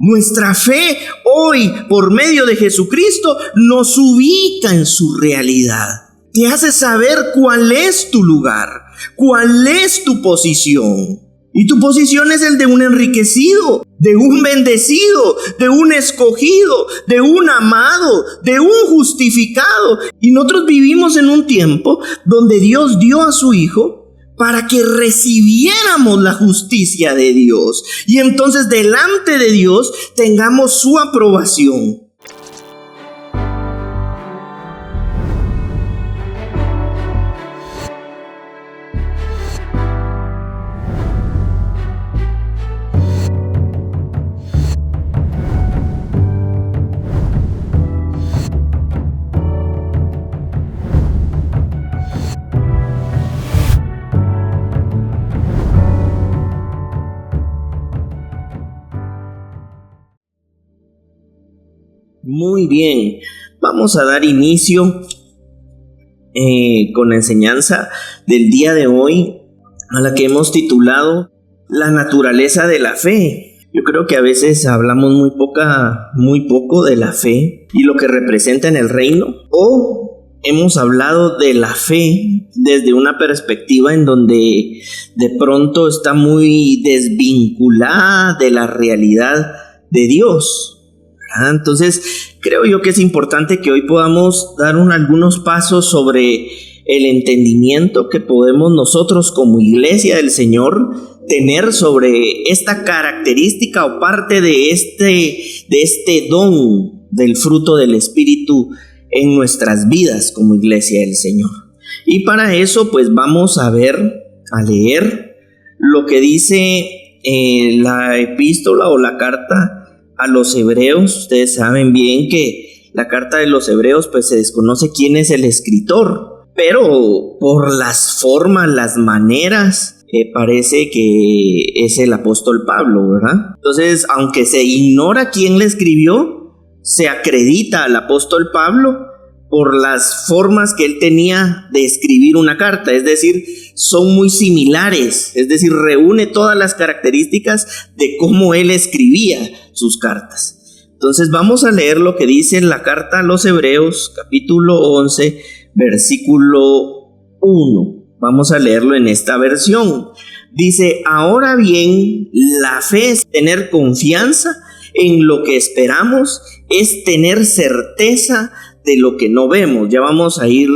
Nuestra fe hoy, por medio de Jesucristo, nos ubica en su realidad. Te hace saber cuál es tu lugar, cuál es tu posición. Y tu posición es el de un enriquecido, de un bendecido, de un escogido, de un amado, de un justificado. Y nosotros vivimos en un tiempo donde Dios dio a su Hijo para que recibiéramos la justicia de Dios. Y entonces delante de Dios tengamos su aprobación. Muy bien, vamos a dar inicio con la enseñanza del día de hoy, a la que hemos titulado La naturaleza de la fe. Yo creo que a veces hablamos muy poco de la fe y lo que representa en el reino, o hemos hablado de la fe desde una perspectiva en donde de pronto está muy desvinculada de la realidad de Dios. Entonces, creo yo que es importante que hoy podamos dar algunos pasos sobre el entendimiento que podemos nosotros como iglesia del Señor tener sobre esta característica o parte de este don del fruto del Espíritu en nuestras vidas como iglesia del Señor. Y para eso, pues vamos a leer lo que dice la epístola o la carta a los hebreos. Ustedes saben bien que la carta de los hebreos, pues se desconoce quién es el escritor, pero por las formas, las maneras, parece que es el apóstol Pablo, ¿verdad? Entonces, aunque se ignora quién le escribió, se acredita al apóstol Pablo por las formas que él tenía de escribir una carta, es decir, son muy similares, es decir, reúne todas las características de cómo él escribía sus cartas. Entonces vamos a leer lo que dice la carta a los Hebreos, capítulo 11, versículo 1. Vamos a leerlo en esta versión. Dice: ahora bien, la fe es tener confianza en lo que esperamos, es tener certeza de lo que no vemos. Ya vamos a ir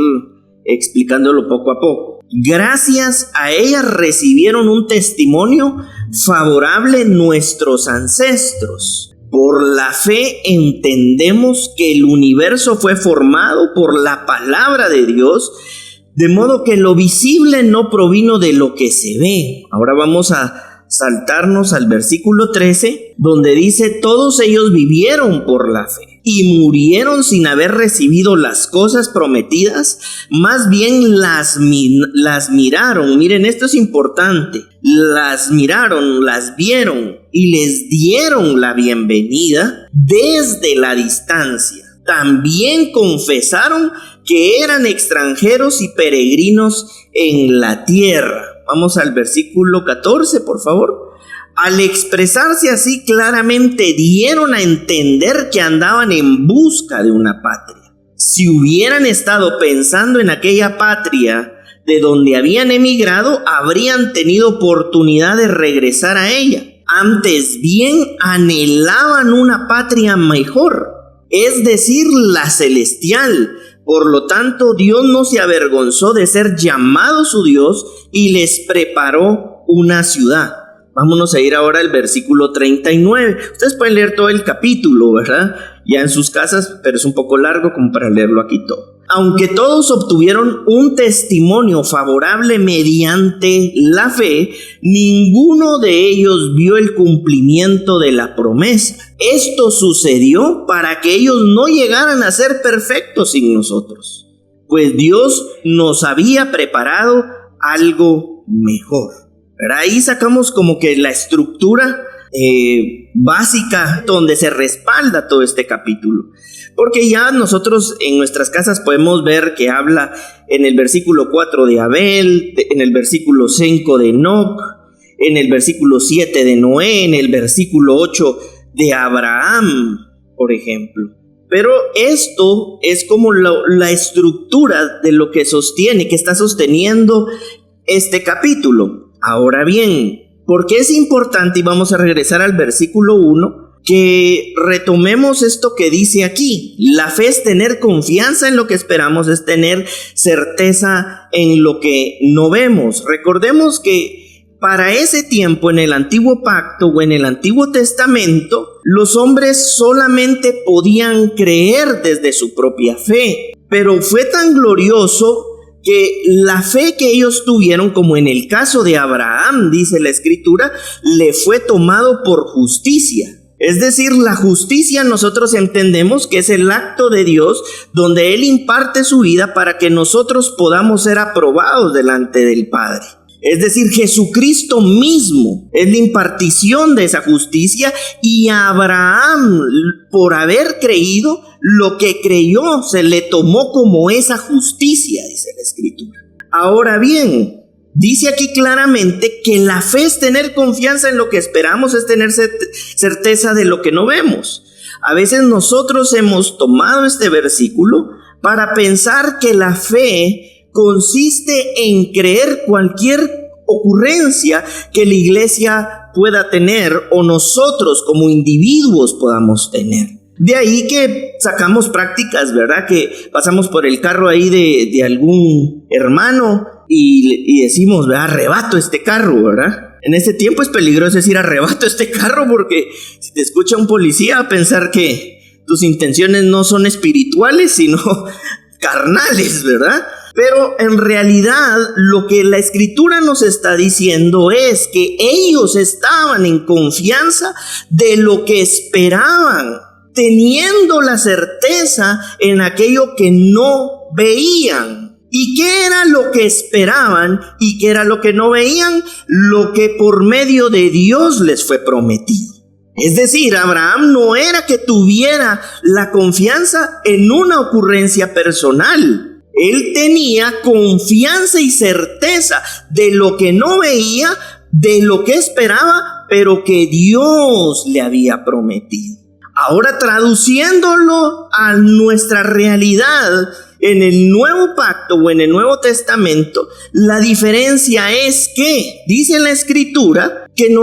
explicándolo poco a poco. Gracias a ella recibieron un testimonio favorable nuestros ancestros. Por la fe entendemos que el universo fue formado por la palabra de Dios, de modo que lo visible no provino de lo que se ve. Ahora vamos a saltarnos al versículo 13, donde dice: todos ellos vivieron por la fe y murieron sin haber recibido las cosas prometidas, más bien las miraron. Miren, esto es importante. Las miraron, las vieron y les dieron la bienvenida desde la distancia. También confesaron que eran extranjeros y peregrinos en la tierra. Vamos al versículo 14, por favor. Al expresarse así claramente, dieron a entender que andaban en busca de una patria. Si hubieran estado pensando en aquella patria de donde habían emigrado, habrían tenido oportunidad de regresar a ella. Antes bien, anhelaban una patria mejor, es decir, la celestial. Por lo tanto, Dios no se avergonzó de ser llamado su Dios y les preparó una ciudad. Vámonos a ir ahora al versículo 39. Ustedes pueden leer todo el capítulo, ¿verdad? Ya en sus casas, pero es un poco largo como para leerlo aquí todo. Aunque todos obtuvieron un testimonio favorable mediante la fe, ninguno de ellos vio el cumplimiento de la promesa. Esto sucedió para que ellos no llegaran a ser perfectos sin nosotros, pues Dios nos había preparado algo mejor. Pero ahí sacamos como que la estructura básica donde se respalda todo este capítulo, porque ya nosotros en nuestras casas podemos ver que habla en el versículo 4 de Abel, en el versículo 5 de Enoc, en el versículo 7 de Noé, en el versículo 8 de Abraham, por ejemplo. Pero esto es como la estructura de lo que sostiene, que está sosteniendo este capítulo. Ahora bien, ¿por qué es importante? Y vamos a regresar al versículo 1, que retomemos esto que dice aquí. La fe es tener confianza en lo que esperamos, es tener certeza en lo que no vemos. Recordemos que para ese tiempo, en el Antiguo Pacto o en el Antiguo Testamento, los hombres solamente podían creer desde su propia fe. Pero fue tan glorioso que la fe que ellos tuvieron, como en el caso de Abraham, dice la Escritura, le fue tomado por justicia. Es decir, la justicia nosotros entendemos que es el acto de Dios donde Él imparte su vida para que nosotros podamos ser aprobados delante del Padre. Es decir, Jesucristo mismo es la impartición de esa justicia, y a Abraham, por haber creído, lo que creyó se le tomó como esa justicia, dice la Escritura. Ahora bien, dice aquí claramente que la fe es tener confianza en lo que esperamos, es tener certeza de lo que no vemos. A veces nosotros hemos tomado este versículo para pensar que la fe consiste en creer cualquier ocurrencia que la iglesia pueda tener o nosotros como individuos podamos tener. De ahí que sacamos prácticas, ¿verdad? Que pasamos por el carro ahí de algún hermano y decimos, ¿verdad? Arrebato este carro, ¿verdad? En este tiempo es peligroso decir arrebato este carro, porque si te escucha un policía va a pensar que tus intenciones no son espirituales, sino carnales, ¿verdad? Pero en realidad lo que la Escritura nos está diciendo es que ellos estaban en confianza de lo que esperaban, teniendo la certeza en aquello que no veían. ¿Y qué era lo que esperaban y qué era lo que no veían? Lo que por medio de Dios les fue prometido. Es decir, Abraham no era que tuviera la confianza en una ocurrencia personal. Él tenía confianza y certeza de lo que no veía, de lo que esperaba, pero que Dios le había prometido. Ahora, traduciéndolo a nuestra realidad en el Nuevo Pacto o en el Nuevo Testamento, la diferencia es que dice la Escritura que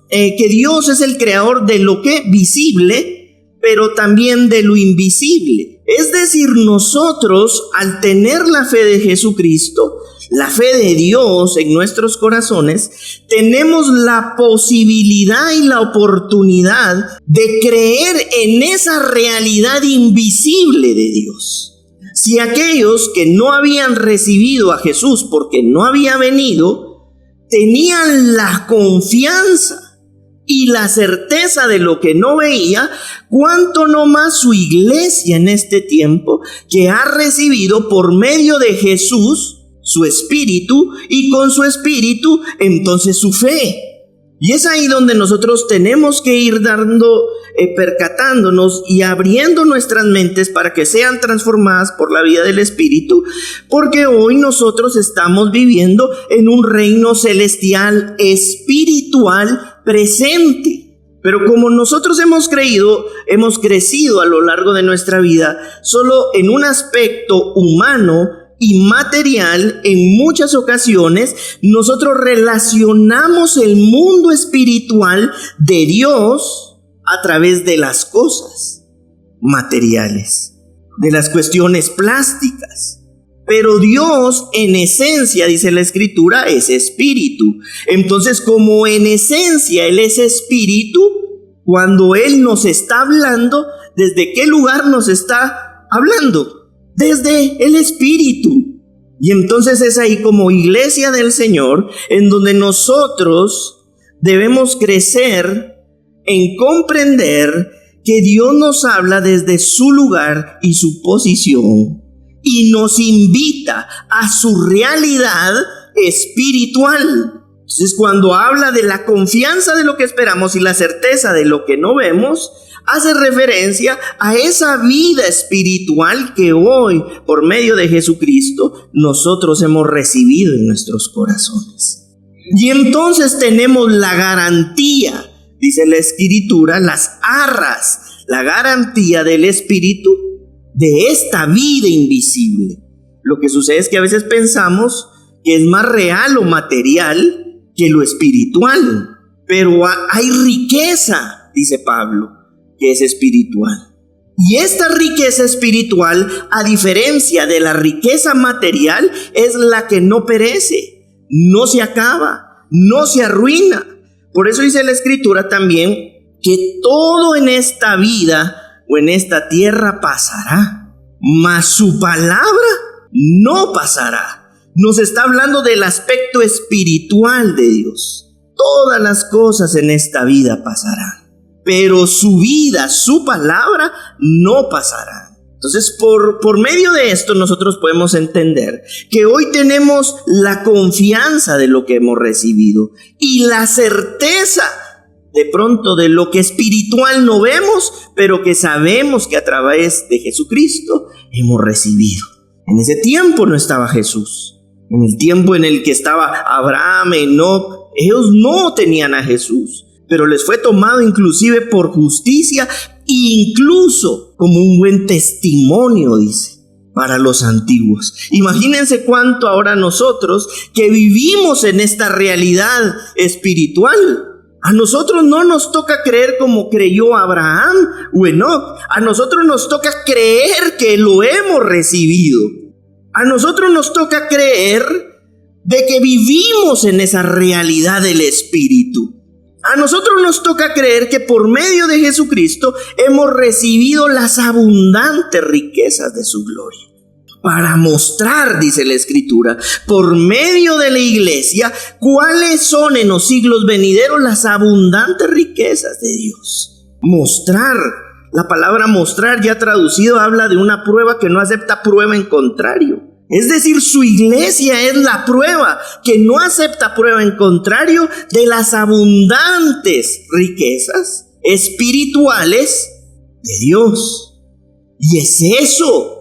que Dios es el creador de lo que visible, pero también de lo invisible. Es decir, nosotros, al tener la fe de Jesucristo, la fe de Dios en nuestros corazones, tenemos la posibilidad y la oportunidad de creer en esa realidad invisible de Dios. Si aquellos que no habían recibido a Jesús porque no había venido, tenían la confianza y la certeza de lo que no veía, cuánto no más su iglesia en este tiempo, que ha recibido por medio de Jesús su espíritu, y con su espíritu entonces su fe. Y es ahí donde nosotros tenemos que ir percatándonos y abriendo nuestras mentes para que sean transformadas por la vida del Espíritu, porque hoy nosotros estamos viviendo en un reino celestial espiritual presente. Pero como nosotros hemos crecido a lo largo de nuestra vida solo en un aspecto humano y material, en muchas ocasiones nosotros relacionamos el mundo espiritual de Dios a través de las cosas materiales, de las cuestiones plásticas. Pero Dios en esencia, dice la Escritura, es espíritu. Entonces, como en esencia Él es espíritu, cuando Él nos está hablando, ¿desde qué lugar nos está hablando? Desde el Espíritu. Y entonces es ahí, como iglesia del Señor, en donde nosotros debemos crecer en comprender que Dios nos habla desde su lugar y su posición, y nos invita a su realidad espiritual. Entonces, cuando habla de la confianza de lo que esperamos y la certeza de lo que no vemos, hace referencia a esa vida espiritual que hoy, por medio de Jesucristo, nosotros hemos recibido en nuestros corazones. Y entonces tenemos la garantía dice la Escritura, las arras, la garantía del Espíritu de esta vida invisible. Lo que sucede es que a veces pensamos que es más real o material que lo espiritual, pero hay riqueza, dice Pablo, que es espiritual. Y esta riqueza espiritual, a diferencia de la riqueza material, es la que no perece, no se acaba, no se arruina. Por eso dice la Escritura también que todo en esta vida o en esta tierra pasará, mas su palabra no pasará. Nos está hablando del aspecto espiritual de Dios. Todas las cosas en esta vida pasarán, pero su vida, su palabra, no pasará. Entonces, por medio de esto nosotros podemos entender que hoy tenemos la confianza de lo que hemos recibido y la certeza de pronto de lo que espiritual no vemos, pero que sabemos que a través de Jesucristo hemos recibido. En ese tiempo no estaba Jesús. En el tiempo en el que estaba Abraham, Enoc, ellos no tenían a Jesús, pero les fue tomado inclusive por justicia, incluso como un buen testimonio, dice, para los antiguos. Imagínense cuánto ahora nosotros que vivimos en esta realidad espiritual, a nosotros no nos toca creer como creyó Abraham o Enoc, a nosotros nos toca creer que lo hemos recibido. A nosotros nos toca creer de que vivimos en esa realidad del Espíritu. A nosotros nos toca creer que por medio de Jesucristo hemos recibido las abundantes riquezas de su gloria. Para mostrar, dice la Escritura, por medio de la iglesia, cuáles son en los siglos venideros las abundantes riquezas de Dios. Mostrar. La palabra mostrar, ya traducido, habla de una prueba que no acepta prueba en contrario. Es decir, su iglesia es la prueba que no acepta prueba en contrario de las abundantes riquezas espirituales de Dios. Y es eso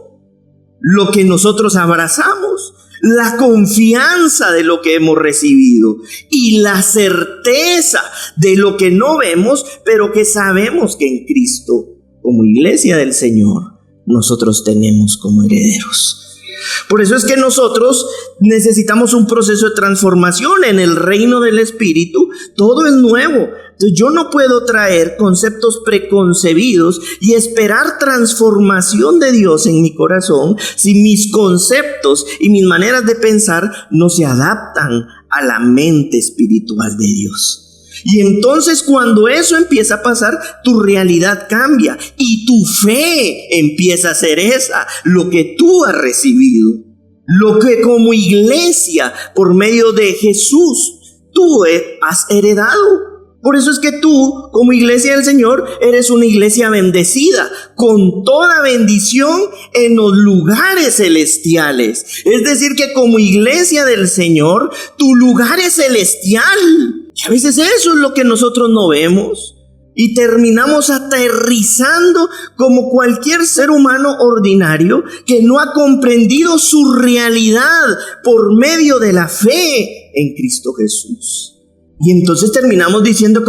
lo que nosotros abrazamos, la confianza de lo que hemos recibido y la certeza de lo que no vemos, pero que sabemos que en Cristo, como iglesia del Señor, nosotros tenemos como herederos. Por eso es que nosotros necesitamos un proceso de transformación en el reino del Espíritu. Todo es nuevo. Entonces yo no puedo traer conceptos preconcebidos y esperar transformación de Dios en mi corazón si mis conceptos y mis maneras de pensar no se adaptan a la mente espiritual de Dios. Y entonces cuando eso empieza a pasar, tu realidad cambia y tu fe empieza a ser esa, lo que tú has recibido, lo que como iglesia, por medio de Jesús, tú has heredado. Por eso es que tú, como iglesia del Señor, eres una iglesia bendecida, con toda bendición en los lugares celestiales. Es decir, que como iglesia del Señor, tu lugar es celestial. Y a veces eso es lo que nosotros no vemos. Y terminamos aterrizando como cualquier ser humano ordinario que no ha comprendido su realidad por medio de la fe en Cristo Jesús. Y entonces terminamos diciendo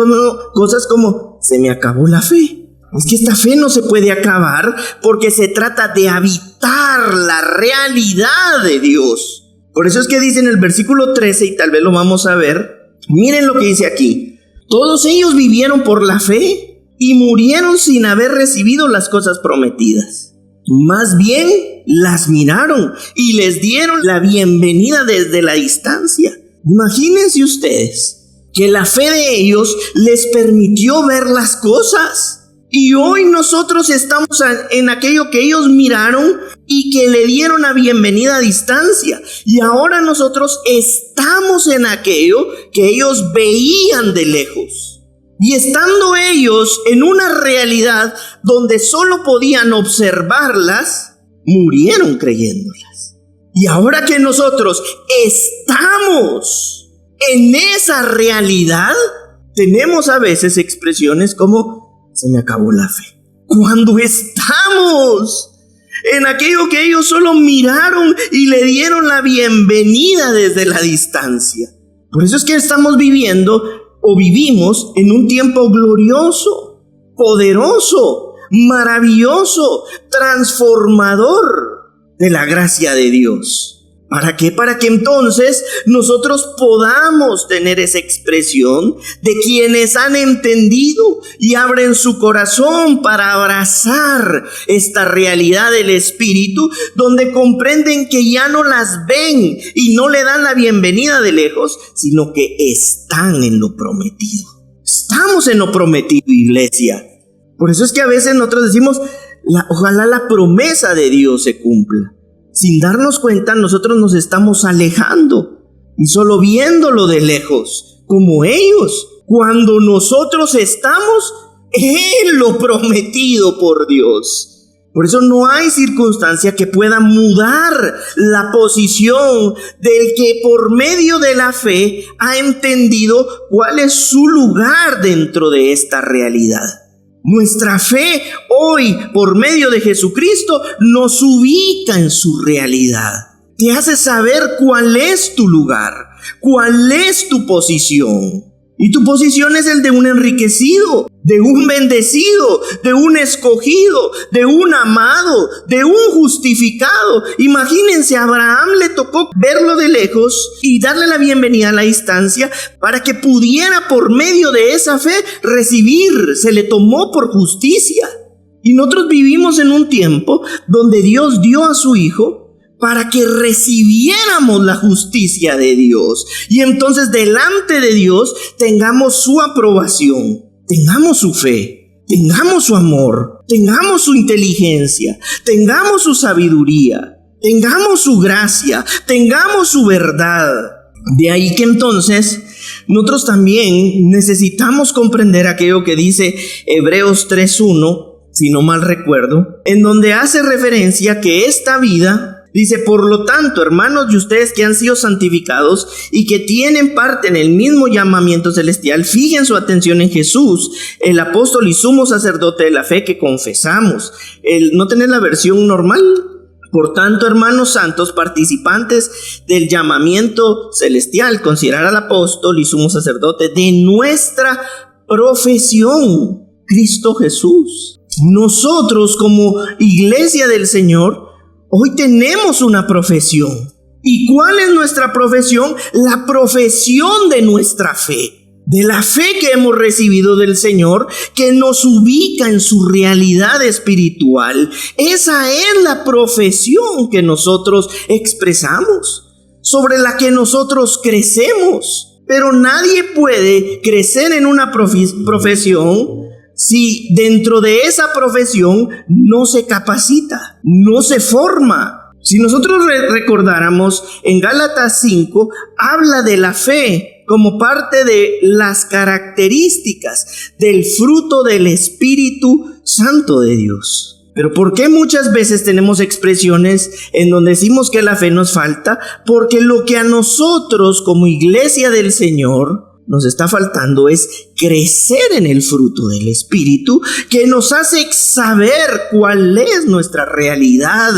cosas como, se me acabó la fe. Es que esta fe no se puede acabar porque se trata de habitar la realidad de Dios. Por eso es que dice en el versículo 13, y tal vez lo vamos a ver, miren lo que dice aquí. Todos ellos vivieron por la fe y murieron sin haber recibido las cosas prometidas. Más bien las miraron y les dieron la bienvenida desde la distancia. Imagínense ustedes que la fe de ellos les permitió ver las cosas. Y hoy nosotros estamos en aquello que ellos miraron y que le dieron la bienvenida a distancia. Y ahora nosotros estamos en aquello que ellos veían de lejos. Y estando ellos en una realidad donde solo podían observarlas, murieron creyéndolas. Y ahora que nosotros estamos en esa realidad, tenemos a veces expresiones como, se me acabó la fe. Cuando estamos en aquello que ellos solo miraron y le dieron la bienvenida desde la distancia. Por eso es que estamos viviendo o vivimos en un tiempo glorioso, poderoso, maravilloso, transformador de la gracia de Dios. ¿Para qué? Para que entonces nosotros podamos tener esa expresión de quienes han entendido y abren su corazón para abrazar esta realidad del Espíritu, donde comprenden que ya no las ven y no le dan la bienvenida de lejos, sino que están en lo prometido. Estamos en lo prometido, iglesia. Por eso es que a veces nosotros decimos, ojalá la promesa de Dios se cumpla. Sin darnos cuenta, nosotros nos estamos alejando y solo viéndolo de lejos, como ellos, cuando nosotros estamos en lo prometido por Dios. Por eso no hay circunstancia que pueda mudar la posición del que por medio de la fe ha entendido cuál es su lugar dentro de esta realidad. Nuestra fe hoy, por medio de Jesucristo, nos ubica en su realidad. Te hace saber cuál es tu lugar, cuál es tu posición. Y tu posición es el de un enriquecido, de un bendecido, de un escogido, de un amado, de un justificado. Imagínense, a Abraham le tocó verlo de lejos y darle la bienvenida a la distancia para que pudiera por medio de esa fe recibir. Se le tomó por justicia. Y nosotros vivimos en un tiempo donde Dios dio a su Hijo para que recibiéramos la justicia de Dios. Y entonces delante de Dios tengamos su aprobación, tengamos su fe, tengamos su amor, tengamos su inteligencia, tengamos su sabiduría, tengamos su gracia, tengamos su verdad. De ahí que entonces nosotros también necesitamos comprender aquello que dice Hebreos 3:1, si no mal recuerdo, en donde hace referencia que esta vida, dice, por lo tanto, hermanos de ustedes que han sido santificados y que tienen parte en el mismo llamamiento celestial, fijen su atención en Jesús, el apóstol y sumo sacerdote de la fe que confesamos. ¿No tenés la versión normal? Por tanto, hermanos santos, participantes del llamamiento celestial, considerar al apóstol y sumo sacerdote de nuestra profesión, Cristo Jesús. Nosotros como iglesia del Señor, hoy tenemos una profesión. ¿Y cuál es nuestra profesión? La profesión de nuestra fe, de la fe que hemos recibido del Señor, que nos ubica en su realidad espiritual. Esa es la profesión que nosotros expresamos, sobre la que nosotros crecemos. Pero nadie puede crecer en una profesión si dentro de esa profesión no se capacita, no se forma. Si nosotros recordáramos, en Gálatas 5 habla de la fe como parte de las características del fruto del Espíritu Santo de Dios. Pero ¿por qué muchas veces tenemos expresiones en donde decimos que la fe nos falta? Porque lo que a nosotros como iglesia del Señor nos está faltando es crecer en el fruto del Espíritu, que nos hace saber cuál es nuestra realidad.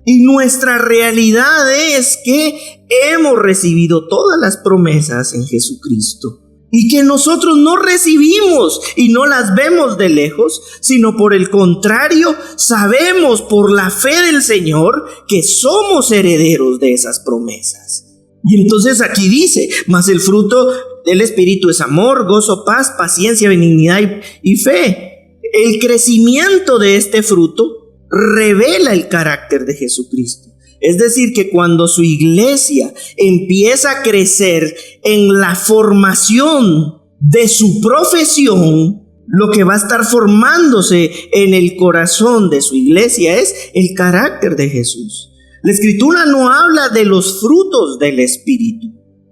Y nuestra realidad es que hemos recibido todas las promesas en Jesucristo. Y que nosotros no recibimos y no las vemos de lejos, sino por el contrario, sabemos por la fe del Señor que somos herederos de esas promesas. Y entonces aquí dice, mas el fruto del Espíritu es amor, gozo, paz, paciencia, benignidad y fe. El crecimiento de este fruto revela el carácter de Jesucristo. Es decir, que cuando su iglesia empieza a crecer en la formación de su profesión, lo que va a estar formándose en el corazón de su iglesia es el carácter de Jesús. La Escritura no habla de los frutos del Espíritu.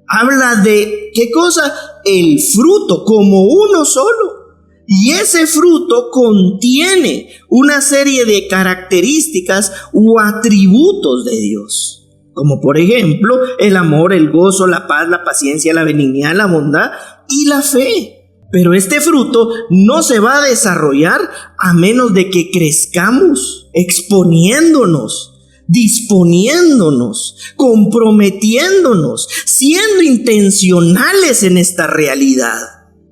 Habla de, ¿qué cosa? El fruto como uno solo. Y ese fruto contiene una serie de características u atributos de Dios. Como por ejemplo, el amor, el gozo, la paz, la paciencia, la benignidad, la bondad y la fe. Pero este fruto no se va a desarrollar a menos de que crezcamos, exponiéndonos, disponiéndonos, comprometiéndonos, siendo intencionales en esta realidad.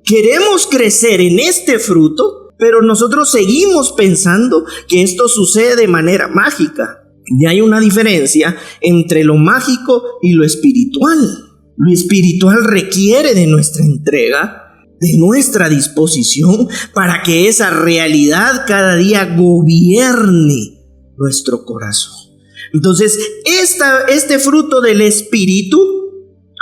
Queremos crecer en este fruto, pero nosotros seguimos pensando que esto sucede de manera mágica. Y hay una diferencia entre lo mágico y lo espiritual. Lo espiritual requiere de nuestra entrega, de nuestra disposición, para que esa realidad cada día gobierne nuestro corazón. Entonces, este fruto del Espíritu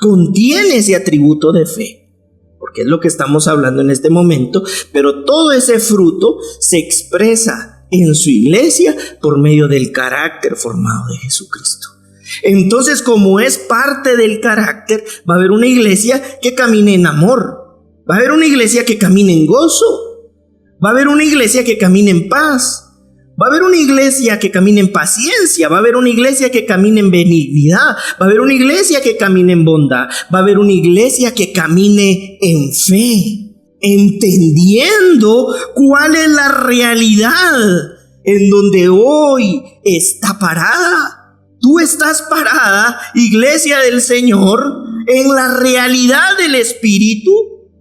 contiene ese atributo de fe, porque es lo que estamos hablando en este momento, pero todo ese fruto se expresa en su iglesia por medio del carácter formado de Jesucristo. Entonces, como es parte del carácter, va a haber una iglesia que camine en amor, va a haber una iglesia que camine en gozo, va a haber una iglesia que camine en paz, va a haber una iglesia que camine en paciencia, va a haber una iglesia que camine en benignidad, va a haber una iglesia que camine en bondad, va a haber una iglesia que camine en fe, entendiendo cuál es la realidad en donde hoy está parada. Tú estás parada, iglesia del Señor, en la realidad del Espíritu,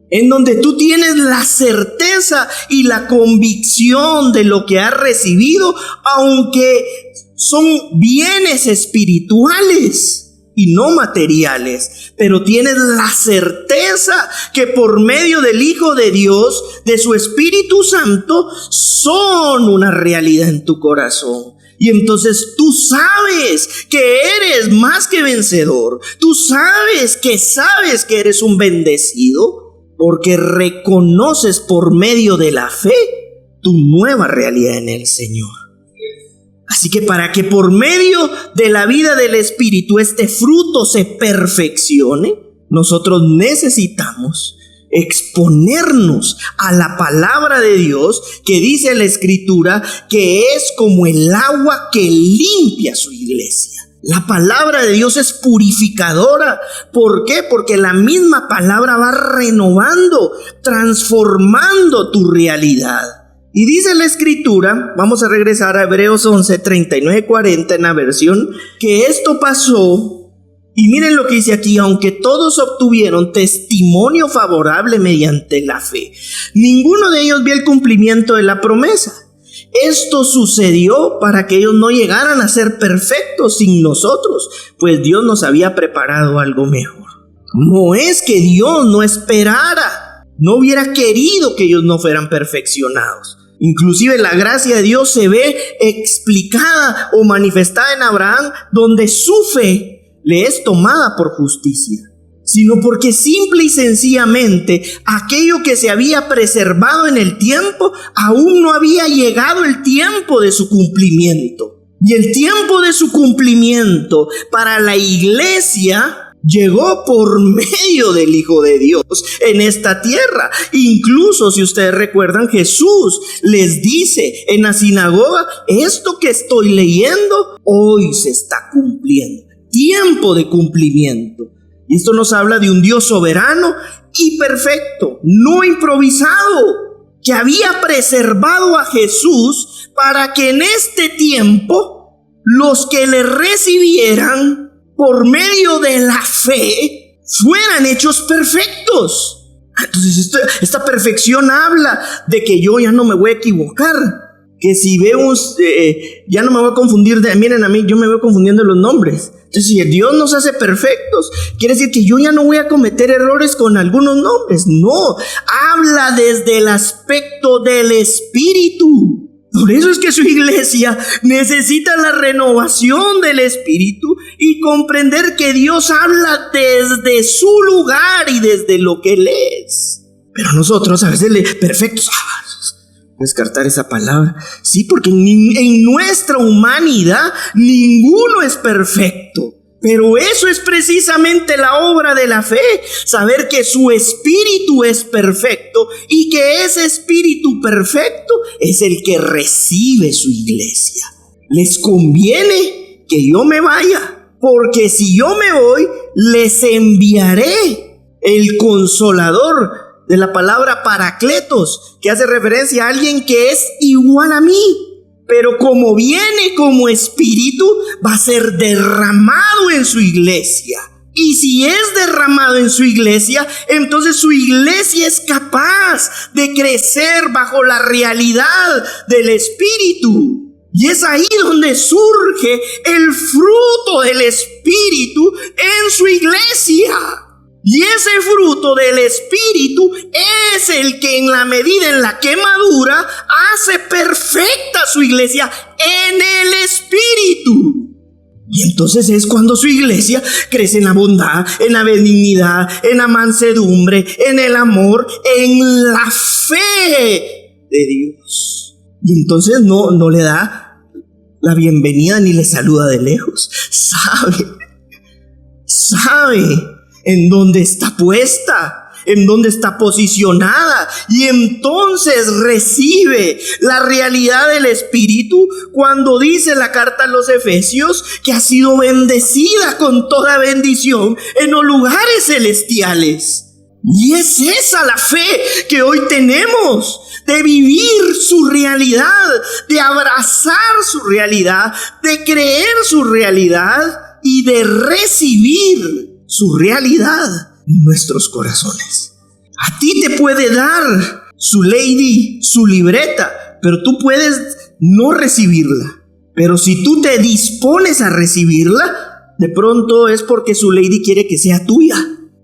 en donde tú tienes la certeza y la convicción de lo que has recibido, aunque son bienes espirituales y no materiales, pero tienes la certeza que por medio del Hijo de Dios, de su Espíritu Santo, son una realidad en tu corazón. Y entonces tú sabes que eres más que vencedor. Tú sabes que eres un bendecido, porque reconoces por medio de la fe tu nueva realidad en el Señor. Así que para que por medio de la vida del Espíritu este fruto se perfeccione, nosotros necesitamos exponernos a la palabra de Dios, que dice la Escritura que es como el agua que limpia su iglesia. La palabra de Dios es purificadora. ¿Por qué? Porque la misma palabra va renovando, transformando tu realidad. Y dice la Escritura, vamos a regresar a Hebreos 11, 39, 40 en la versión, que esto pasó. Y miren lo que dice aquí: aunque todos obtuvieron testimonio favorable mediante la fe, ninguno de ellos vio el cumplimiento de la promesa. Esto sucedió para que ellos no llegaran a ser perfectos sin nosotros, pues Dios nos había preparado algo mejor. No es que Dios no esperara, no hubiera querido que ellos no fueran perfeccionados. Inclusive la gracia de Dios se ve explicada o manifestada en Abraham, donde su fe le es tomada por justicia, sino porque simple y sencillamente aquello que se había preservado en el tiempo, aún no había llegado el tiempo de su cumplimiento. Y el tiempo de su cumplimiento para la iglesia llegó por medio del Hijo de Dios en esta tierra. Incluso, si ustedes recuerdan, Jesús les dice en la sinagoga: esto que estoy leyendo hoy se está cumpliendo. Tiempo de cumplimiento. Y esto nos habla de un Dios soberano y perfecto, no improvisado, que había preservado a Jesús para que en este tiempo los que le recibieran por medio de la fe fueran hechos perfectos. Entonces esta perfección habla de que yo ya no me voy a equivocar, que si veo ya no me voy a confundir. Miren, a mí yo me voy confundiendo los nombres. Entonces, si Dios nos hace perfectos, quiere decir que yo ya no voy a cometer errores con algunos nombres. No, habla desde el aspecto del Espíritu. Por eso es que su iglesia necesita la renovación del Espíritu y comprender que Dios habla desde su lugar y desde lo que Él es. Pero nosotros a veces perfectos, descartar esa palabra. Sí, porque en nuestra humanidad ninguno es perfecto. Pero eso es precisamente la obra de la fe, saber que su espíritu es perfecto y que ese espíritu perfecto es el que recibe su iglesia. Les conviene que yo me vaya, porque si yo me voy, les enviaré el Consolador, de la palabra Paracletos, que hace referencia a alguien que es igual a mí, pero como viene como espíritu, va a ser derramado en su iglesia. Y si es derramado en su iglesia, entonces su iglesia es capaz de crecer bajo la realidad del Espíritu. Y es ahí donde surge el fruto del Espíritu en su iglesia. Y ese fruto del Espíritu es el que, en la medida en la que madura, hace perfecta su iglesia en el Espíritu. Y entonces es cuando su iglesia crece en la bondad, en la benignidad, en la mansedumbre, en el amor, en la fe de Dios. Y entonces no le da la bienvenida ni le saluda de lejos. Sabe en dónde está puesta, en dónde está posicionada, y entonces recibe la realidad del Espíritu cuando dice la carta a los Efesios que ha sido bendecida con toda bendición en los lugares celestiales. Y es esa la fe que hoy tenemos, de vivir su realidad, de abrazar su realidad, de creer su realidad y de recibir su realidad en nuestros corazones. A ti te puede dar su lady, su libreta, pero tú puedes no recibirla. Pero si tú te dispones a recibirla, de pronto es porque su lady quiere que sea tuya.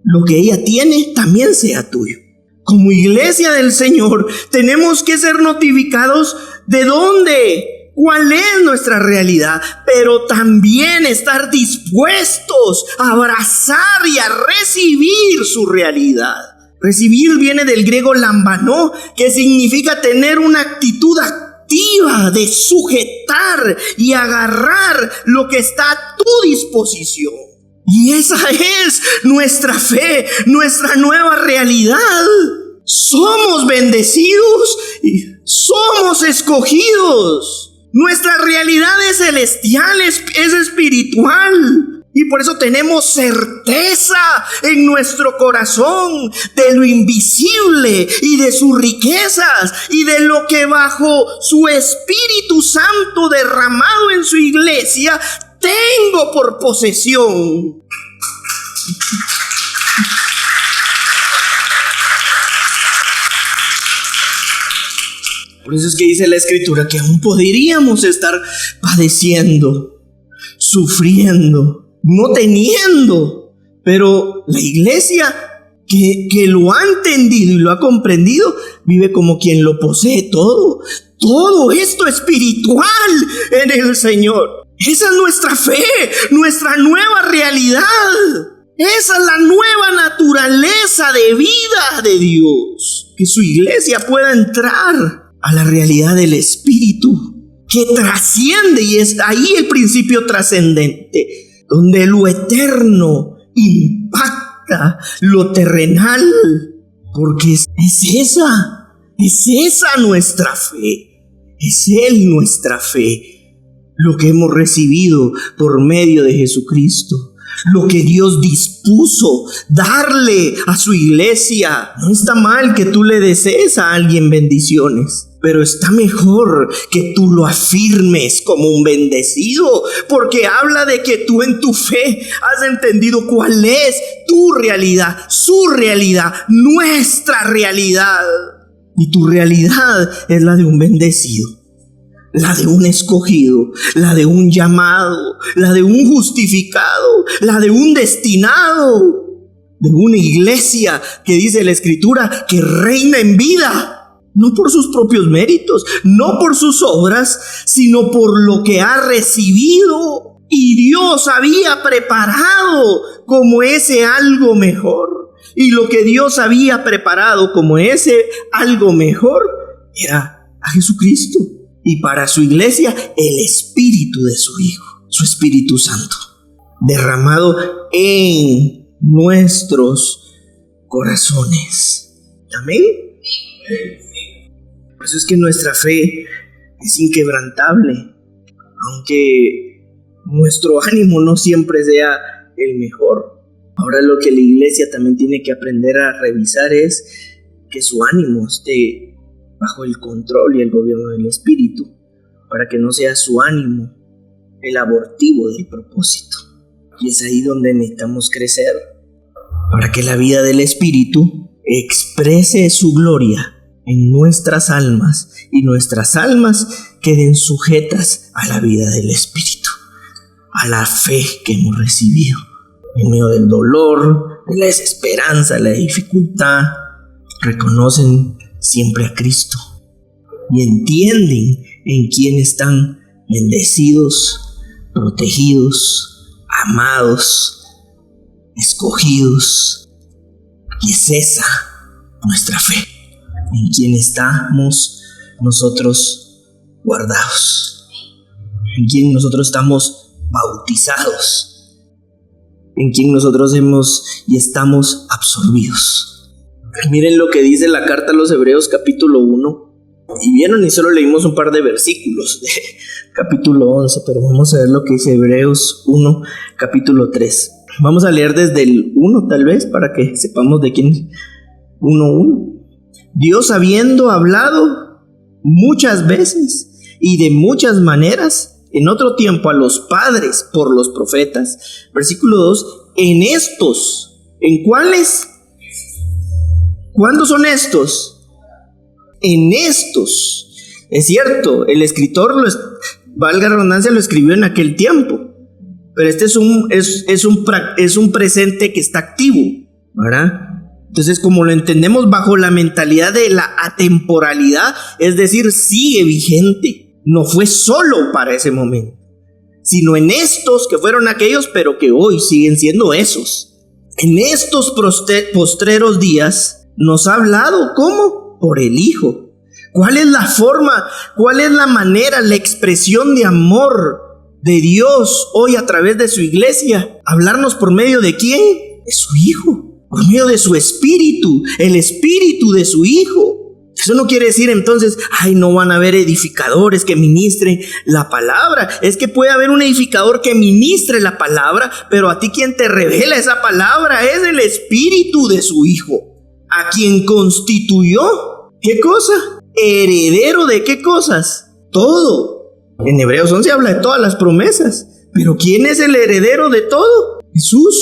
Lo que ella tiene también sea tuyo. Como iglesia del Señor, tenemos que ser notificados de dónde, cuál es nuestra realidad, pero también estar dispuestos a abrazar y a recibir su realidad. Recibir viene del griego lambanó, que significa tener una actitud activa de sujetar y agarrar lo que está a tu disposición. Y esa es nuestra fe, nuestra nueva realidad. Somos bendecidos y somos escogidos. Nuestra realidad es celestial, es espiritual. Y por eso tenemos certeza en nuestro corazón de lo invisible y de sus riquezas y de lo que bajo su Espíritu Santo derramado en su iglesia tengo por posesión. Por eso es que dice la Escritura que aún podríamos estar padeciendo, sufriendo, no teniendo, pero la iglesia que lo ha entendido y lo ha comprendido vive como quien lo posee todo esto espiritual en el Señor. Esa es nuestra fe, nuestra nueva realidad. Esa es la nueva naturaleza de vida de Dios. Que su iglesia pueda entrar a la realidad del Espíritu, que trasciende, y es ahí el principio trascendente, donde lo eterno impacta lo terrenal, porque es esa nuestra fe, es Él nuestra fe, lo que hemos recibido por medio de Jesucristo. Lo que Dios dispuso darle a su iglesia. No está mal que tú le desees a alguien bendiciones, pero está mejor que tú lo afirmes como un bendecido, porque habla de que tú en tu fe has entendido cuál es tu realidad, su realidad, nuestra realidad. Y tu realidad es la de un bendecido, la de un escogido, la de un llamado, la de un justificado, la de un destinado, de una iglesia que dice la Escritura que reina en vida, no por sus propios méritos, no por sus obras, sino por lo que ha recibido y Dios había preparado como ese algo mejor. Y lo que Dios había preparado como ese algo mejor era a Jesucristo. Y para su iglesia, el Espíritu de su Hijo, su Espíritu Santo, derramado en nuestros corazones. Amén. Por eso es que nuestra fe es inquebrantable, aunque nuestro ánimo no siempre sea el mejor. Ahora lo que la iglesia también tiene que aprender a revisar es que su ánimo esté bajo el control y el gobierno del Espíritu, para que no sea su ánimo el abortivo del propósito. Y es ahí donde necesitamos crecer, para que la vida del Espíritu exprese su gloria en nuestras almas y nuestras almas queden sujetas a la vida del Espíritu, a la fe que hemos recibido. En medio del dolor, de la desesperanza, de la dificultad, reconocen siempre a Cristo y entienden en quién están bendecidos, protegidos, amados, escogidos. Y es esa nuestra fe, en quien estamos nosotros guardados, en quien nosotros estamos bautizados, en quien nosotros estamos absorbidos. Miren lo que dice la carta a los Hebreos capítulo 1. Y vieron, y solo leímos un par de versículos de capítulo 11, pero vamos a ver lo que dice Hebreos 1, capítulo 3. Vamos a leer desde el 1 tal vez, para que sepamos de quién. 1:1. Dios, habiendo hablado muchas veces y de muchas maneras en otro tiempo a los padres por los profetas. Versículo 2. En estos, ¿en cuáles? ¿Cuándo son estos? En estos. Es cierto, el escritor, valga la redundancia, lo escribió en aquel tiempo, pero este es un presente que está activo, ¿verdad? Entonces, como lo entendemos bajo la mentalidad de la atemporalidad, es decir, sigue vigente. No fue solo para ese momento, sino en estos que fueron aquellos, pero que hoy siguen siendo esos. En estos postreros días nos ha hablado, ¿cómo? Por el Hijo. ¿Cuál es la forma? ¿Cuál es la manera, la expresión de amor de Dios hoy a través de su iglesia? ¿Hablarnos por medio de quién? De su Hijo. Por medio de su Espíritu, el Espíritu de su Hijo. Eso no quiere decir entonces, no van a haber edificadores que ministren la palabra. Es que puede haber un edificador que ministre la palabra, pero a ti quien te revela esa palabra es el Espíritu de su Hijo, a quien constituyó, ¿qué cosa? Heredero de qué cosas, todo. En Hebreos 11 habla de todas las promesas, pero ¿quién es el heredero de todo?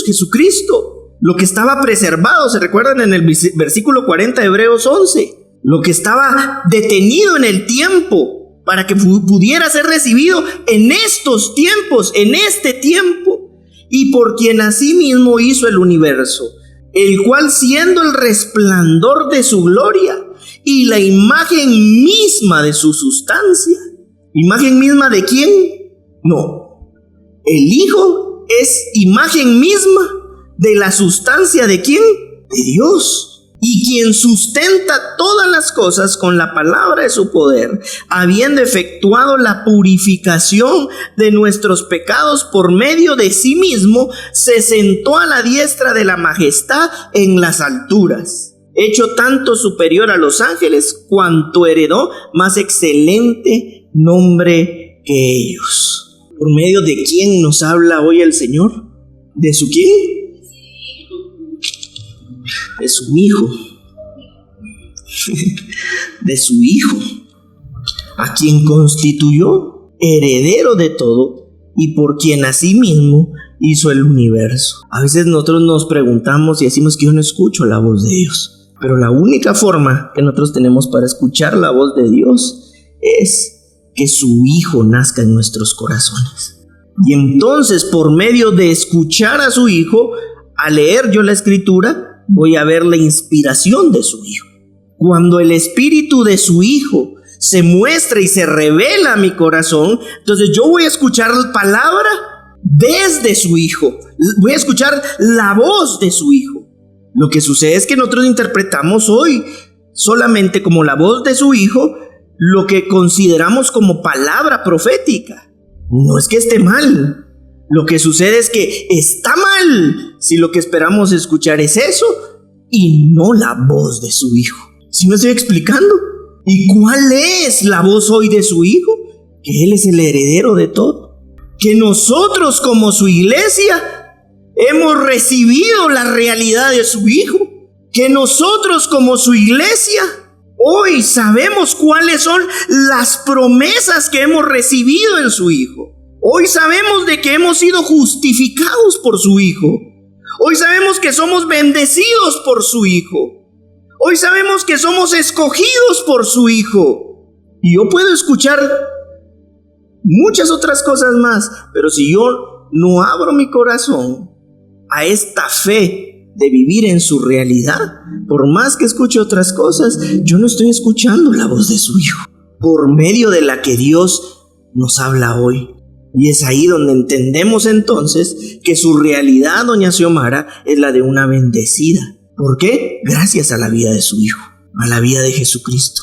Jesucristo. Lo que estaba preservado, ¿se recuerdan en el versículo 40 de Hebreos 11? Lo que estaba detenido en el tiempo para que pudiera ser recibido en estos tiempos, en este tiempo, y por quien asimismo hizo el universo, el cual siendo el resplandor de su gloria y la imagen misma de su sustancia. ¿Imagen misma de quién? No, el Hijo es imagen misma de la sustancia de quién? De Dios. Y quien sustenta todas las cosas con la palabra de su poder, habiendo efectuado la purificación de nuestros pecados por medio de sí mismo, se sentó a la diestra de la majestad en las alturas, hecho tanto superior a los ángeles, cuanto heredó más excelente nombre que ellos. ¿Por medio de quién nos habla hoy el Señor? ¿De su quién? De su Hijo. De su Hijo, a quien constituyó heredero de todo y por quien asimismo hizo el universo. A veces nosotros nos preguntamos y decimos que yo no escucho la voz de Dios, pero la única forma que nosotros tenemos para escuchar la voz de Dios es que su Hijo nazca en nuestros corazones. Y entonces, por medio de escuchar a su Hijo, al leer yo la Escritura, voy a ver la inspiración de su Hijo. Cuando el Espíritu de su Hijo se muestra y se revela a mi corazón, entonces yo voy a escuchar la palabra desde su Hijo. Voy a escuchar la voz de su Hijo. Lo que sucede es que nosotros interpretamos hoy solamente como la voz de su Hijo lo que consideramos como palabra profética. No es que esté mal. Lo que sucede es que está mal si lo que esperamos escuchar es eso y no la voz de su Hijo. ¿Sí me estoy explicando? ¿Y cuál es la voz hoy de su Hijo? Que Él es el heredero de todo. Que nosotros como su iglesia hemos recibido la realidad de su Hijo. Que nosotros como su iglesia hoy sabemos cuáles son las promesas que hemos recibido en su Hijo. Hoy sabemos de que hemos sido justificados por su Hijo. Hoy sabemos que somos bendecidos por su Hijo. Hoy sabemos que somos escogidos por su Hijo. Y yo puedo escuchar muchas otras cosas más, pero si yo no abro mi corazón a esta fe de vivir en su realidad, por más que escuche otras cosas, yo no estoy escuchando la voz de su Hijo, por medio de la que Dios nos habla hoy. Y es ahí donde entendemos entonces que su realidad, doña Xiomara, es la de una bendecida. ¿Por qué? Gracias a la vida de su Hijo, a la vida de Jesucristo.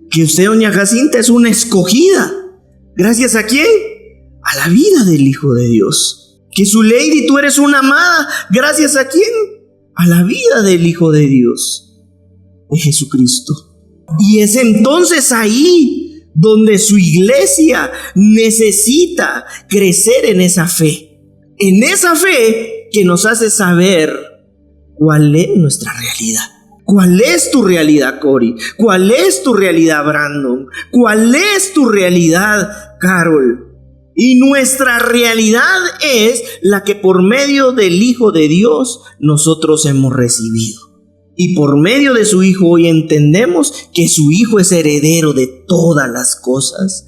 Que usted, doña Jacinta, es una escogida. ¿Gracias a quién? A la vida del Hijo de Dios. Que su Lady, tú eres una amada. ¿Gracias a quién? A la vida del Hijo de Dios, de Jesucristo. Y es entonces ahí donde su iglesia necesita crecer en esa fe. En esa fe que nos hace saber cuál es nuestra realidad. ¿Cuál es tu realidad, Cory? ¿Cuál es tu realidad, Brandon? ¿Cuál es tu realidad, Carol? Y nuestra realidad es la que por medio del Hijo de Dios nosotros hemos recibido. Y por medio de su Hijo hoy entendemos que su Hijo es heredero de todas las cosas.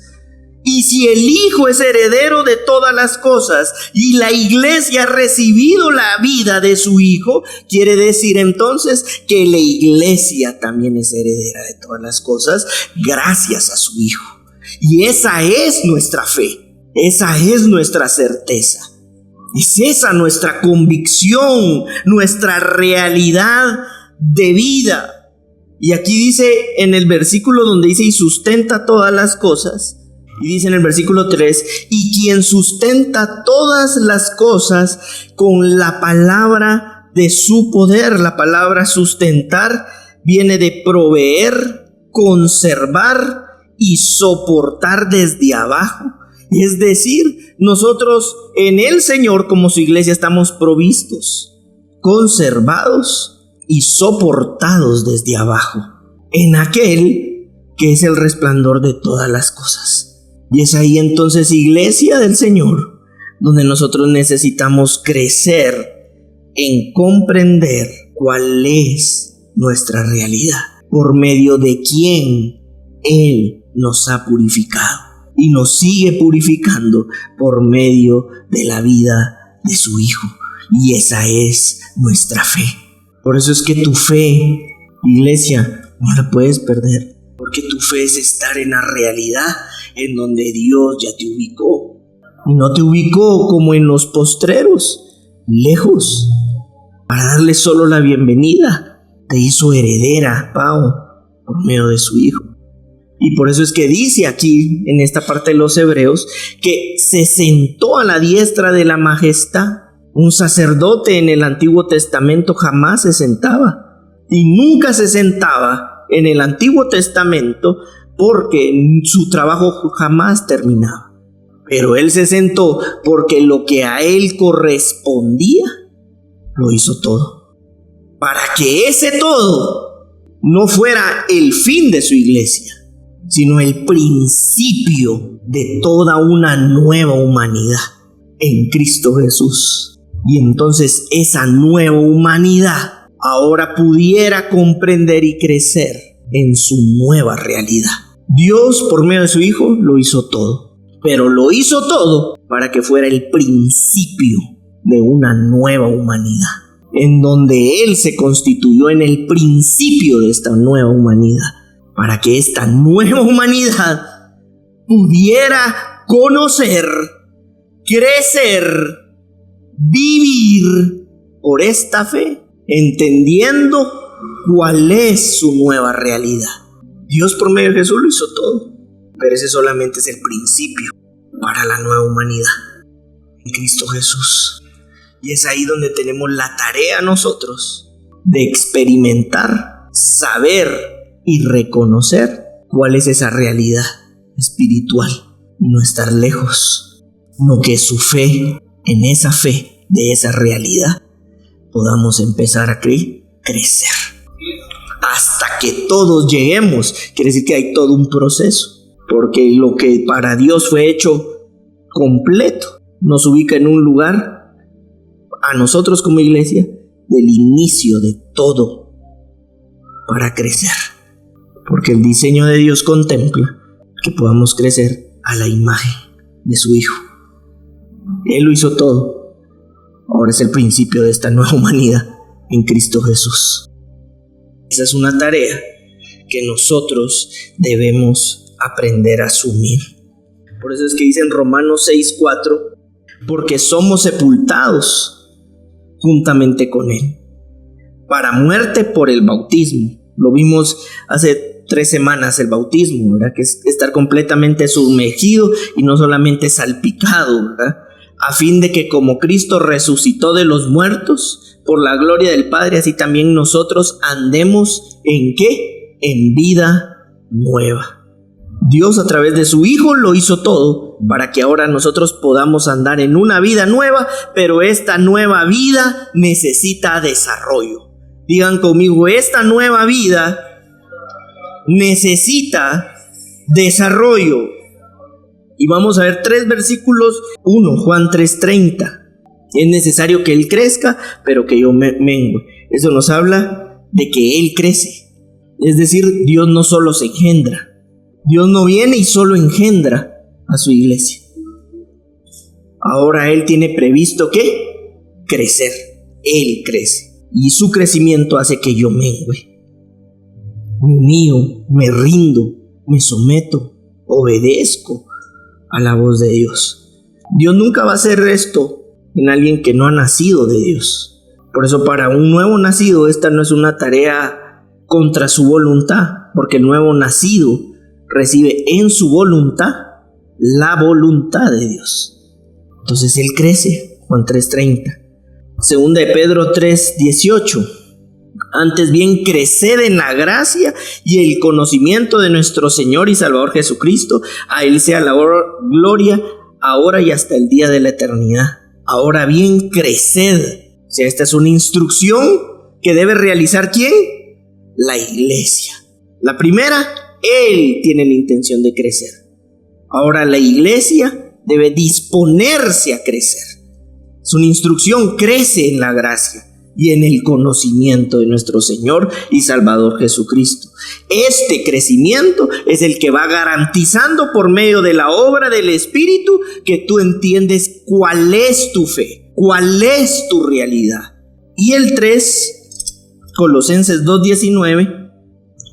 Y si el Hijo es heredero de todas las cosas y la iglesia ha recibido la vida de su Hijo, quiere decir entonces que la iglesia también es heredera de todas las cosas gracias a su Hijo. Y esa es nuestra fe, esa es nuestra certeza, es esa nuestra convicción, nuestra realidad de vida. Y aquí dice en el versículo donde dice y sustenta todas las cosas, y dice en el versículo 3, y quien sustenta todas las cosas con la palabra de su poder. La palabra sustentar viene de proveer, conservar y soportar desde abajo. Es decir, nosotros en el Señor como su iglesia estamos provistos, conservados y soportados desde abajo, en aquel que es el resplandor de todas las cosas. Y es ahí entonces, iglesia del Señor, donde nosotros necesitamos crecer en comprender cuál es nuestra realidad, por medio de quien Él nos ha purificado y nos sigue purificando por medio de la vida de su Hijo. Y esa es nuestra fe. Por eso es que tu fe, iglesia, no la puedes perder, porque tu fe es estar en la realidad en donde Dios ya te ubicó. Y no te ubicó como en los postreros, lejos, para darle solo la bienvenida. Te hizo heredera, Pau, por medio de su Hijo. Y por eso es que dice aquí, en esta parte de los Hebreos, que se sentó a la diestra de la majestad. Un sacerdote en el Antiguo Testamento jamás se sentaba. Y nunca se sentaba en el Antiguo Testamento porque su trabajo jamás terminaba. Pero él se sentó porque lo que a él correspondía, lo hizo todo. Para que ese todo no fuera el fin de su iglesia, sino el principio de toda una nueva humanidad en Cristo Jesús. Y entonces esa nueva humanidad ahora pudiera comprender y crecer en su nueva realidad. Dios, por medio de su Hijo, lo hizo todo. Pero lo hizo todo para que fuera el principio de una nueva humanidad, en donde Él se constituyó en el principio de esta nueva humanidad, para que esta nueva humanidad pudiera conocer, crecer, vivir por esta fe, entendiendo cuál es su nueva realidad. Dios por medio de Jesús lo hizo todo, pero ese solamente es el principio para la nueva humanidad en Cristo Jesús. Y es ahí donde tenemos la tarea nosotros de experimentar, saber y reconocer cuál es esa realidad espiritual, no estar lejos, no que su fe, en esa fe de esa realidad, podamos empezar a crecer. Hasta que todos lleguemos, quiere decir que hay todo un proceso, porque lo que para Dios fue hecho completo nos ubica en un lugar, a nosotros como iglesia, del inicio de todo para crecer. Porque el diseño de Dios contempla que podamos crecer a la imagen de su Hijo. Él lo hizo todo. Ahora es el principio de esta nueva humanidad en Cristo Jesús. Esa es una tarea que nosotros debemos aprender a asumir. Por eso es que dice en Romanos 6:4, porque somos sepultados juntamente con Él, para muerte por el bautismo. Lo vimos hace 3 semanas, el bautismo, ¿verdad? Que es estar completamente sumergido y no solamente salpicado, ¿verdad? A fin de que como Cristo resucitó de los muertos por la gloria del Padre, así también nosotros andemos ¿en qué? En vida nueva. Dios a través de su Hijo lo hizo todo para que ahora nosotros podamos andar en una vida nueva, pero esta nueva vida necesita desarrollo. Digan conmigo, esta nueva vida necesita desarrollo. Y vamos a ver 3 versículos. 1, Juan 3:30. Es necesario que Él crezca, pero que yo mengue. Eso nos habla de que Él crece. Es decir, Dios no solo se engendra. Dios no viene y solo engendra a su iglesia. Ahora Él tiene previsto ¿qué? Crecer. Él crece. Y su crecimiento hace que yo mengue. Mío, me rindo, me someto, obedezco a la voz de Dios. Dios nunca va a hacer esto en alguien que no ha nacido de Dios. Por eso para un nuevo nacido esta no es una tarea contra su voluntad, porque el nuevo nacido recibe en su voluntad la voluntad de Dios. Entonces Él crece. Juan 3:30. Segunda de Pedro 3:18. Antes bien, creced en la gracia y el conocimiento de nuestro Señor y Salvador Jesucristo. A Él sea la gloria ahora y hasta el día de la eternidad. Ahora bien, creced. O sea, esta es una instrucción que debe realizar ¿quién? La iglesia. La primera, Él tiene la intención de crecer. Ahora la iglesia debe disponerse a crecer. Es una instrucción, crece en la gracia y en el conocimiento de nuestro Señor y Salvador Jesucristo. Este crecimiento es el que va garantizando por medio de la obra del Espíritu que tú entiendes cuál es tu fe, cuál es tu realidad. Y el 3, Colosenses 2:19,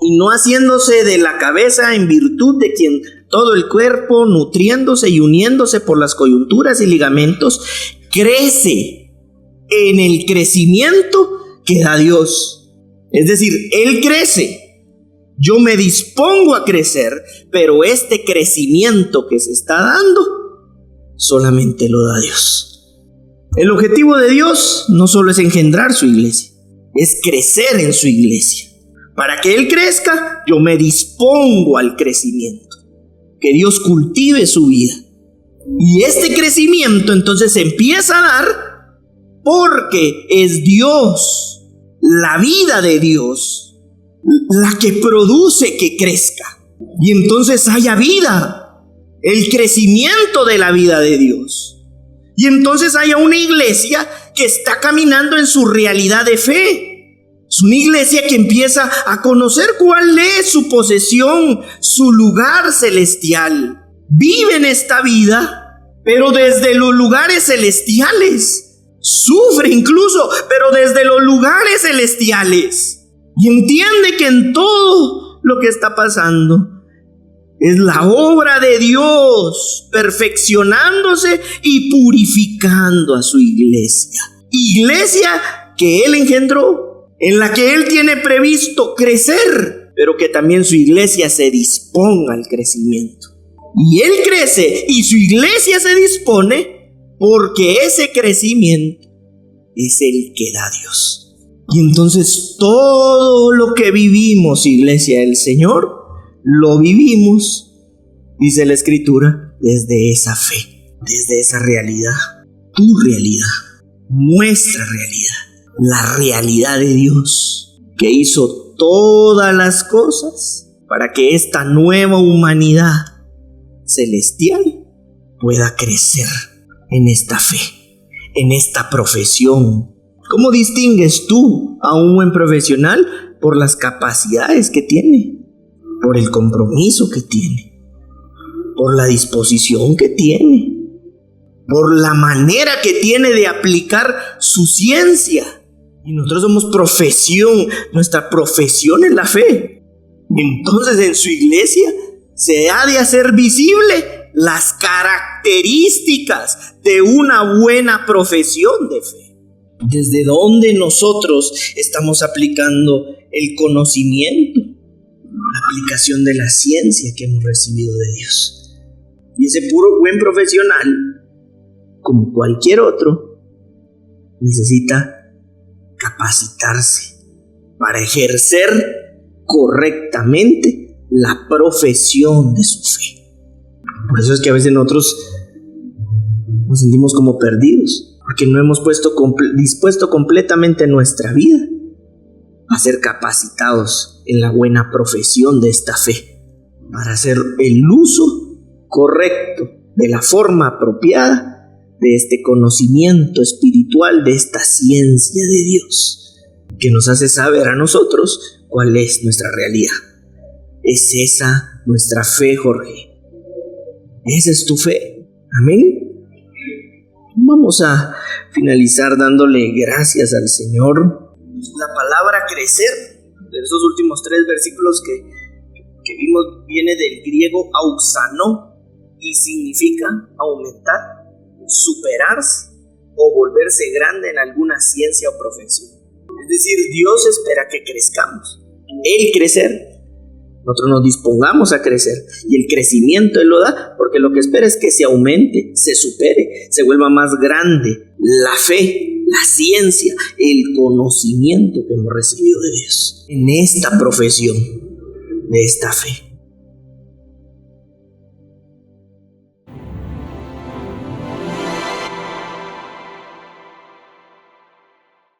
y no haciéndose de la cabeza en virtud de quien todo el cuerpo, nutriéndose y uniéndose por las coyunturas y ligamentos, crece en el crecimiento que da Dios. Es decir, Él crece, yo me dispongo a crecer, pero este crecimiento que se está dando solamente lo da Dios. El objetivo de Dios no solo es engendrar su iglesia, es crecer en su iglesia. Para que Él crezca, yo me dispongo al crecimiento, que Dios cultive su vida. Y este crecimiento entonces se empieza a dar porque es Dios, la vida de Dios, la que produce que crezca. Y entonces haya vida, el crecimiento de la vida de Dios. Y entonces haya una iglesia que está caminando en su realidad de fe. Es una iglesia que empieza a conocer cuál es su posesión, su lugar celestial. Vive en esta vida, pero desde los lugares celestiales. Sufre incluso, pero desde los lugares celestiales. Y entiende que en todo lo que está pasando es la obra de Dios perfeccionándose y purificando a su iglesia. Iglesia que Él engendró, en la que Él tiene previsto crecer, pero que también su iglesia se disponga al crecimiento. Y Él crece y su iglesia se dispone porque ese crecimiento es el que da Dios. Y entonces todo lo que vivimos, iglesia del Señor, lo vivimos, dice la Escritura, desde esa fe, desde esa realidad. Tu realidad, nuestra realidad, la realidad de Dios, que hizo todas las cosas para que esta nueva humanidad celestial pueda crecer en esta fe, en esta profesión. ¿Cómo distingues tú a un buen profesional? Por las capacidades que tiene, por el compromiso que tiene, por la disposición que tiene, por la manera que tiene de aplicar su ciencia. Y nosotros somos profesión, nuestra profesión es la fe. Entonces en su iglesia se ha de hacer visible las características de una buena profesión de fe. Desde donde nosotros estamos aplicando el conocimiento, la aplicación de la ciencia que hemos recibido de Dios. Y ese puro buen profesional, como cualquier otro, necesita capacitarse para ejercer correctamente la profesión de su fe. Por eso es que a veces nosotros nos sentimos como perdidos, porque no hemos dispuesto completamente nuestra vida a ser capacitados en la buena profesión de esta fe, para hacer el uso correcto, de la forma apropiada, de este conocimiento espiritual, de esta ciencia de Dios, que nos hace saber a nosotros cuál es nuestra realidad. ¿Es esa nuestra fe, Jorge? ¿Esa es tu fe? Amén. Vamos a finalizar dándole gracias al Señor. La palabra crecer, de esos últimos 3 versículos que vimos, viene del griego auxano y significa aumentar, superarse o volverse grande en alguna ciencia o profesión. Es decir, Dios espera que crezcamos. Él crecer, nosotros nos dispongamos a crecer, y el crecimiento Él lo da porque lo que espera es que se aumente, se supere, se vuelva más grande la fe, la ciencia, el conocimiento que hemos recibido de Dios en esta profesión de esta fe.